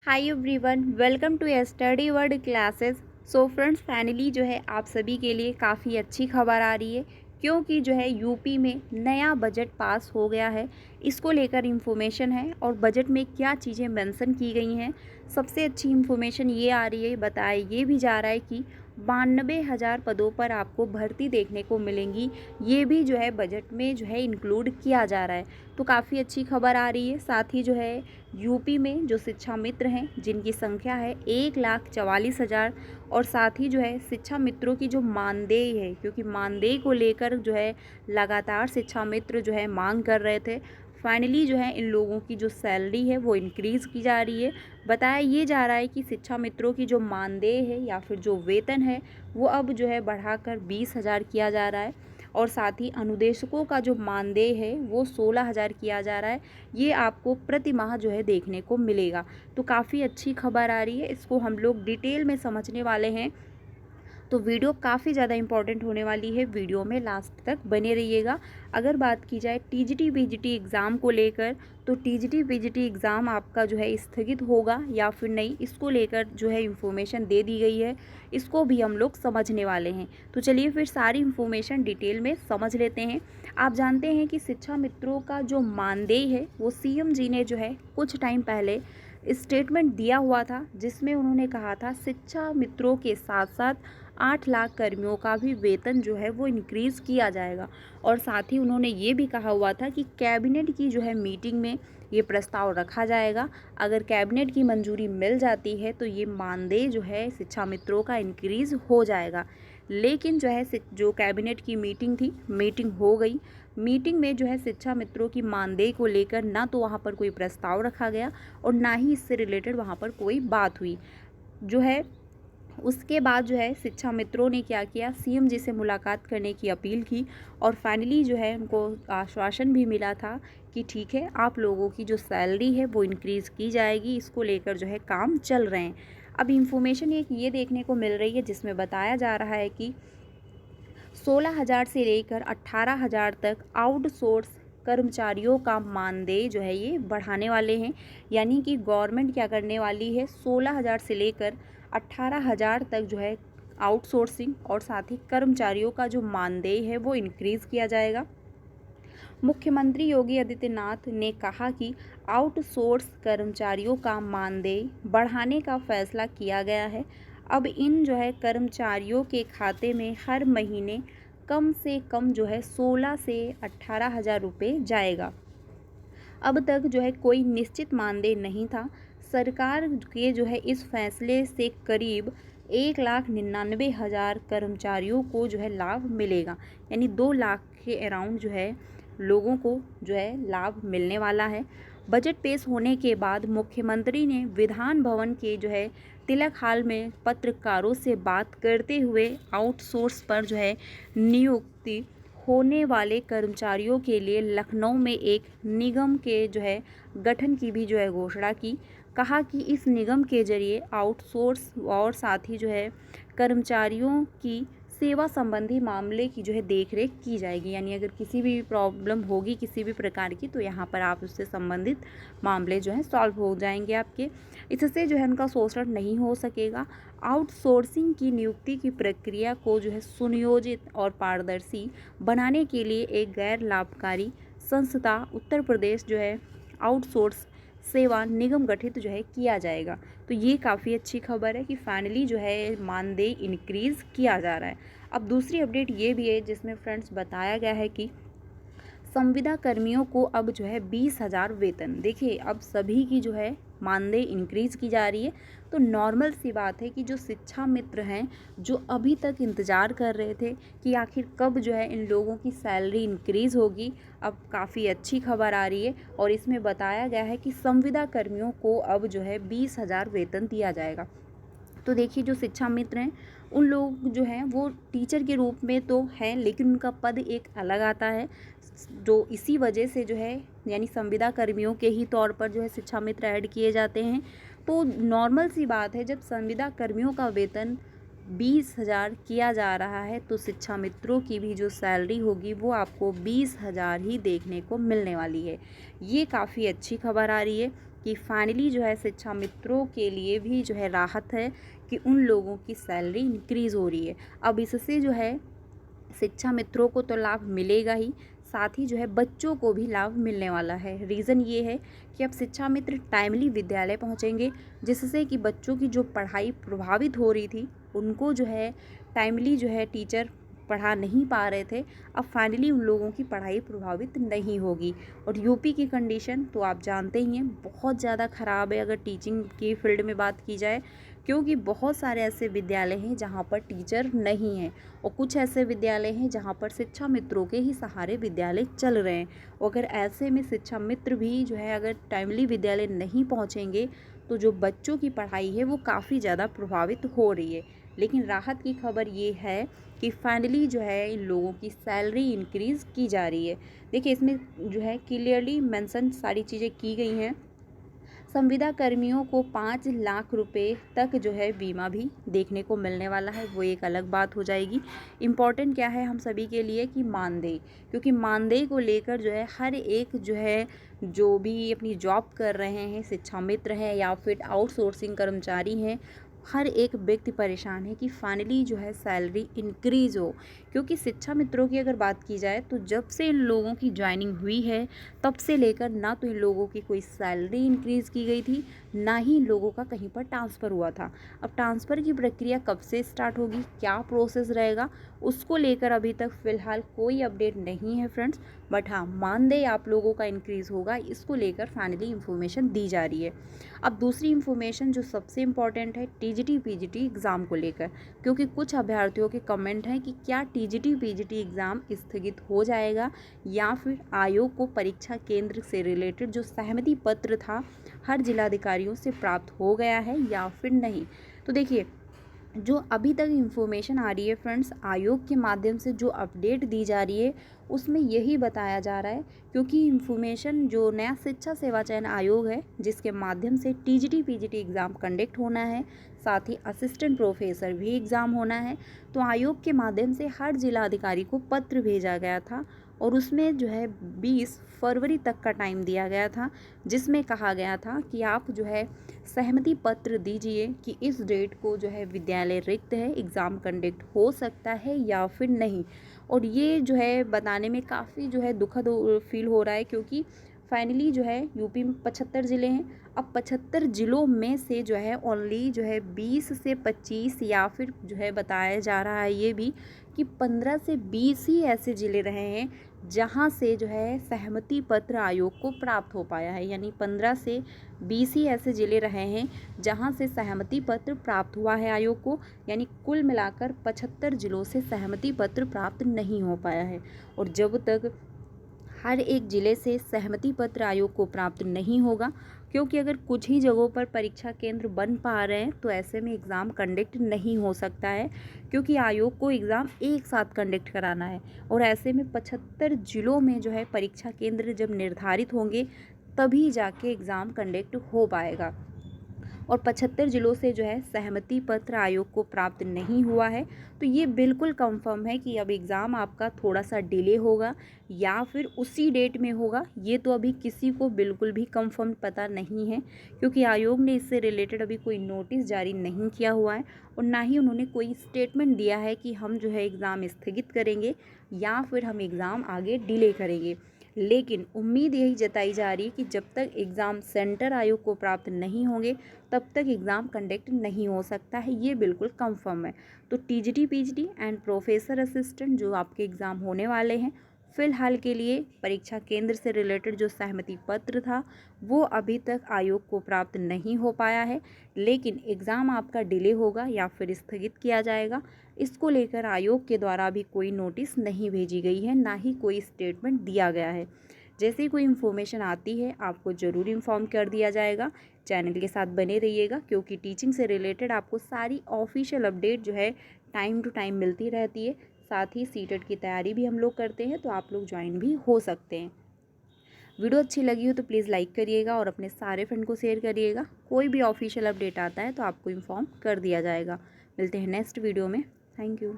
Hi everyone, welcome to study world classes. So friends, finally जो है आप सभी के लिए काफ़ी अच्छी खबर आ रही है, क्योंकि जो है यूपी में नया बजट पास हो गया है। इसको लेकर इन्फॉर्मेशन है और बजट में क्या चीज़ें मेंशन की गई हैं। सबसे अच्छी इन्फॉर्मेशन ये आ रही है, बताया ये भी जा रहा है कि 92,000 पदों पर आपको भर्ती देखने को मिलेंगी। ये भी जो है बजट में जो है इंक्लूड किया जा रहा है, तो काफ़ी अच्छी खबर आ रही है। साथ ही जो है यूपी में जो शिक्षा मित्र हैं जिनकी संख्या है 1,44,000, और साथ ही जो है शिक्षा मित्रों की जो मानदेय है, क्योंकि मानदेय को लेकर जो है लगातार शिक्षा मित्र जो है मांग कर रहे थे। फाइनली जो है इन लोगों की जो सैलरी है वो इंक्रीज़ की जा रही है। बताया ये जा रहा है कि शिक्षा मित्रों की जो मानदेय है या फिर जो वेतन है वो अब जो है बढ़ाकर 20,000 किया जा रहा है, और साथ ही अनुदेशकों का जो मानदेय है वो 16,000 किया जा रहा है। ये आपको प्रति माह जो है देखने को मिलेगा। तो काफ़ी अच्छी खबर आ रही है, इसको हम लोग डिटेल में समझने वाले हैं। तो वीडियो काफ़ी ज़्यादा इंपॉर्टेंट होने वाली है, वीडियो में लास्ट तक बने रहिएगा। अगर बात की जाए टीजीटी पीजीटी एग्ज़ाम को लेकर, तो टीजीटी पीजीटी एग्ज़ाम आपका जो है स्थगित होगा या फिर नहीं, इसको लेकर जो है इन्फॉर्मेशन दे दी गई है। इसको भी हम लोग समझने वाले हैं। तो चलिए फिर सारी इन्फॉर्मेशन डिटेल में समझ लेते हैं। आप जानते हैं कि शिक्षा मित्रों का जो मानदेय है वो सीएम जी ने जो है कुछ टाइम पहले स्टेटमेंट दिया हुआ था, जिसमें उन्होंने कहा था शिक्षा मित्रों के साथ साथ 8 लाख कर्मियों का भी वेतन जो है वो इंक्रीज़ किया जाएगा। और साथ ही उन्होंने ये भी कहा हुआ था कि कैबिनेट की जो है मीटिंग में ये प्रस्ताव रखा जाएगा। अगर कैबिनेट की मंजूरी मिल जाती है तो ये मानदेय जो है शिक्षा मित्रों का इंक्रीज़ हो जाएगा। लेकिन जो है जो कैबिनेट की मीटिंग थी, मीटिंग हो गई। मीटिंग में जो है शिक्षा मित्रों की मानदेय को लेकर ना तो वहाँ पर कोई प्रस्ताव रखा गया और ना ही इससे रिलेटेड वहाँ पर कोई बात हुई। जो है उसके बाद जो है शिक्षा मित्रों ने क्या किया, सीएम जी से मुलाकात करने की अपील की, और फाइनली जो है उनको आश्वासन भी मिला था कि ठीक है, आप लोगों की जो सैलरी है वो इंक्रीज़ की जाएगी। इसको लेकर जो है काम चल रहे हैं। अब इन्फॉर्मेशन एक ये देखने को मिल रही है जिसमें बताया जा रहा है कि 16,000 से लेकर 18,000 तक आउटसोर्स कर्मचारियों का मानदेय जो है ये बढ़ाने वाले हैं। यानी कि गवर्नमेंट क्या करने वाली है, 16,000 से लेकर 18,000 तक जो है आउटसोर्सिंग और साथ ही कर्मचारियों का जो मानदेय है वो इंक्रीज़ किया जाएगा। मुख्यमंत्री योगी आदित्यनाथ ने कहा कि आउटसोर्स कर्मचारियों का मानदेय बढ़ाने का फैसला किया गया है। अब इन जो है कर्मचारियों के खाते में हर महीने कम से कम जो है 16 से 18,000 रुपये जाएगा। अब तक जो है कोई निश्चित मानदेय नहीं था। सरकार के जो है इस फैसले से करीब 1,99,000 कर्मचारियों को जो है लाभ मिलेगा। यानी 2 लाख के अराउंड जो है लोगों को जो है लाभ मिलने वाला है। बजट पेश होने के बाद मुख्यमंत्री ने विधान भवन के जो है तिलक हाल में पत्रकारों से बात करते हुए आउटसोर्स पर जो है नियुक्ति होने वाले कर्मचारियों के लिए लखनऊ में एक निगम के जो है गठन की भी जो है घोषणा की। कहा कि इस निगम के जरिए आउटसोर्स और साथ ही जो है कर्मचारियों की सेवा संबंधी मामले की जो है देखरेख की जाएगी। यानी अगर किसी भी प्रॉब्लम होगी किसी भी प्रकार की, तो यहाँ पर आप उससे संबंधित मामले जो है सॉल्व हो जाएंगे आपके। इससे जो है उनका शोषण नहीं हो सकेगा। आउटसोर्सिंग की नियुक्ति की प्रक्रिया को जो है सुनियोजित और पारदर्शी बनाने के लिए एक गैर लाभकारी संस्था उत्तर प्रदेश जो है आउटसोर्स सेवा निगम गठित जो है किया जाएगा। तो ये काफ़ी अच्छी खबर है कि फाइनली जो है मानदेय इंक्रीज़ किया जा रहा है। अब दूसरी अपडेट ये भी है जिसमें फ्रेंड्स बताया गया है कि संविदा कर्मियों को अब जो है 20,000 वेतन। देखिए, अब सभी की जो है मानदेय इंक्रीज़ की जा रही है। तो नॉर्मल सी बात है कि जो शिक्षा मित्र हैं, जो अभी तक इंतज़ार कर रहे थे कि आखिर कब जो है इन लोगों की सैलरी इंक्रीज़ होगी, अब काफ़ी अच्छी खबर आ रही है। और इसमें बताया गया है कि संविदा कर्मियों को अब जो है 20,000 वेतन दिया जाएगा। तो देखिए, जो शिक्षा मित्र हैं उन लोग जो हैं वो टीचर के रूप में तो हैं, लेकिन उनका पद एक अलग आता है, जो इसी वजह से जो है यानी संविदा कर्मियों के ही तौर पर जो है शिक्षा मित्र ऐड किए जाते हैं। तो नॉर्मल सी बात है, जब संविदा कर्मियों का वेतन 20,000 किया जा रहा है तो शिक्षा मित्रों की भी जो सैलरी होगी वो आपको 20,000 ही देखने को मिलने वाली है। ये काफ़ी अच्छी खबर आ रही है। कि फाइनली जो है शिक्षा मित्रों के लिए भी जो है राहत है कि उन लोगों की सैलरी इंक्रीज़ हो रही है। अब इससे जो है शिक्षा मित्रों को तो लाभ मिलेगा ही, साथ ही जो है बच्चों को भी लाभ मिलने वाला है। रीज़न ये है कि अब शिक्षा मित्र टाइमली विद्यालय पहुंचेंगे, जिससे कि बच्चों की जो पढ़ाई प्रभावित हो रही थी उनको जो है टाइमली जो है टीचर पढ़ा नहीं पा रहे थे, अब फाइनली उन लोगों की पढ़ाई प्रभावित नहीं होगी। और यूपी की कंडीशन तो आप जानते ही हैं, बहुत ज़्यादा ख़राब है अगर टीचिंग की फील्ड में बात की जाए, क्योंकि बहुत सारे ऐसे विद्यालय हैं जहाँ पर टीचर नहीं हैं और कुछ ऐसे विद्यालय हैं जहाँ पर शिक्षा मित्रों के ही सहारे विद्यालय चल रहे हैं। और अगर ऐसे में शिक्षा मित्र भी जो है अगर टाइमली विद्यालय नहीं पहुँचेंगे तो जो बच्चों की पढ़ाई है वो काफ़ी ज़्यादा प्रभावित हो रही है। लेकिन राहत की खबर ये है कि फाइनली जो है इन लोगों की सैलरी इंक्रीज़ की जा रही है। देखिए इसमें जो है क्लियरली मेंशन सारी चीज़ें की गई हैं। संविदा कर्मियों को 5 लाख रुपए तक जो है बीमा भी देखने को मिलने वाला है, वो एक अलग बात हो जाएगी। इम्पॉर्टेंट क्या है हम सभी के लिए कि मानदेय, क्योंकि मानदेय को लेकर जो है हर एक जो है जो भी अपनी जॉब कर रहे हैं, शिक्षा मित्र हैं या फिर आउटसोर्सिंग कर्मचारी हैं, हर एक व्यक्ति परेशान है कि फाइनली जो है सैलरी इंक्रीज़ हो। क्योंकि शिक्षा मित्रों की अगर बात की जाए तो जब से इन लोगों की ज्वाइनिंग हुई है तब से लेकर ना तो इन लोगों की कोई सैलरी इंक्रीज़ की गई थी, ना ही इन लोगों का कहीं पर ट्रांसफ़र हुआ था। अब ट्रांसफ़र की प्रक्रिया कब से स्टार्ट होगी, क्या प्रोसेस रहेगा, उसको लेकर अभी तक फ़िलहाल कोई अपडेट नहीं है फ्रेंड्स। बट हाँ, मानदेय आप लोगों का इंक्रीज़ होगा, इसको लेकर फाइनली इन्फॉर्मेशन दी जा रही है। अब दूसरी इन्फॉर्मेशन जो सबसे इम्पॉर्टेंट है टीजीटी पीजीटी एग्ज़ाम को लेकर, क्योंकि कुछ अभ्यर्थियों के कमेंट हैं कि क्या टीजीटी पीजीटी एग्ज़ाम स्थगित हो जाएगा या फिर आयोग को परीक्षा केंद्र से रिलेटेड जो सहमति पत्र था हर जिलाधिकारियों से प्राप्त हो गया है या फिर नहीं। तो देखिए जो अभी तक इन्फॉर्मेशन आ रही है फ्रेंड्स, आयोग के माध्यम से जो अपडेट दी जा रही है उसमें यही बताया जा रहा है, क्योंकि इन्फॉर्मेशन जो नया शिक्षा सेवा चयन आयोग है जिसके माध्यम से टीजीटी पीजीटी एग्ज़ाम कंडक्ट होना है, साथ ही असिस्टेंट प्रोफेसर भी एग्ज़ाम होना है, तो आयोग के माध्यम से हर जिलाधिकारी को पत्र भेजा गया था और उसमें जो है 20 फरवरी तक का टाइम दिया गया था, जिसमें कहा गया था कि आप जो है सहमति पत्र दीजिए कि इस डेट को जो है विद्यालय रिक्त है, एग्ज़ाम कंडक्ट हो सकता है या फिर नहीं। और ये जो है बताने में काफ़ी जो है दुखद फील हो रहा है, क्योंकि फाइनली जो है यूपी में 75 ज़िले हैं। अब 75 ज़िलों में से जो है ओनली जो है 20 से 25 या फिर जो है बताया जा रहा है ये भी कि 15 से 20 ही ऐसे ज़िले रहे हैं जहां से जो है सहमति पत्र आयोग को प्राप्त हो पाया है। यानी 15 से 20 ही ऐसे ज़िले रहे हैं जहां से सहमति पत्र प्राप्त हुआ है आयोग को, यानी कुल मिलाकर 75 ज़िलों से सहमति पत्र प्राप्त नहीं हो पाया है। और जब तक हर एक ज़िले से सहमति पत्र आयोग को प्राप्त नहीं होगा, क्योंकि अगर कुछ ही जगहों पर परीक्षा केंद्र बन पा रहे हैं तो ऐसे में एग्ज़ाम कंडक्ट नहीं हो सकता है, क्योंकि आयोग को एग्ज़ाम एक साथ कंडक्ट कराना है और ऐसे में 75 ज़िलों में जो है परीक्षा केंद्र जब निर्धारित होंगे तभी जाके एग्ज़ाम कंडक्ट हो पाएगा। और 75 ज़िलों से जो है सहमति पत्र आयोग को प्राप्त नहीं हुआ है, तो ये बिल्कुल कंफर्म है कि अब एग्ज़ाम आपका थोड़ा सा डिले होगा या फिर उसी डेट में होगा। ये तो अभी किसी को बिल्कुल भी कंफर्म पता नहीं है, क्योंकि आयोग ने इससे रिलेटेड अभी कोई नोटिस जारी नहीं किया हुआ है और ना ही उन्होंने कोई स्टेटमेंट दिया है कि हम जो है एग्ज़ाम स्थगित करेंगे या फिर हम एग्ज़ाम आगे डिले करेंगे। लेकिन उम्मीद यही जताई जा रही है कि जब तक एग्ज़ाम सेंटर आयोग को प्राप्त नहीं होंगे तब तक एग्ज़ाम कंडक्ट नहीं हो सकता है, ये बिल्कुल कंफर्म है। तो TGT PGT and professor assistant जो आपके एग्ज़ाम होने वाले हैं, फ़िलहाल के लिए परीक्षा केंद्र से रिलेटेड जो सहमति पत्र था वो अभी तक आयोग को प्राप्त नहीं हो पाया है, लेकिन एग्ज़ाम आपका डिले होगा या फिर स्थगित किया जाएगा, इसको लेकर आयोग के द्वारा भी कोई नोटिस नहीं भेजी गई है, ना ही कोई स्टेटमेंट दिया गया है। जैसे ही कोई इन्फॉर्मेशन आती है आपको ज़रूर इन्फॉर्म कर दिया जाएगा। चैनल के साथ बने रहिएगा, क्योंकि टीचिंग से रिलेटेड आपको सारी ऑफिशियल अपडेट जो है टाइम टू टाइम मिलती रहती है। साथ ही सीटेट की तैयारी भी हम लोग करते हैं, तो आप लोग ज्वाइन भी हो सकते हैं। वीडियो अच्छी लगी हो तो प्लीज़ लाइक करिएगा और अपने सारे फ्रेंड को शेयर करिएगा। कोई भी ऑफिशियल अपडेट आता है तो आपको इन्फॉर्म कर दिया जाएगा। मिलते हैं नेक्स्ट वीडियो में। Thank you.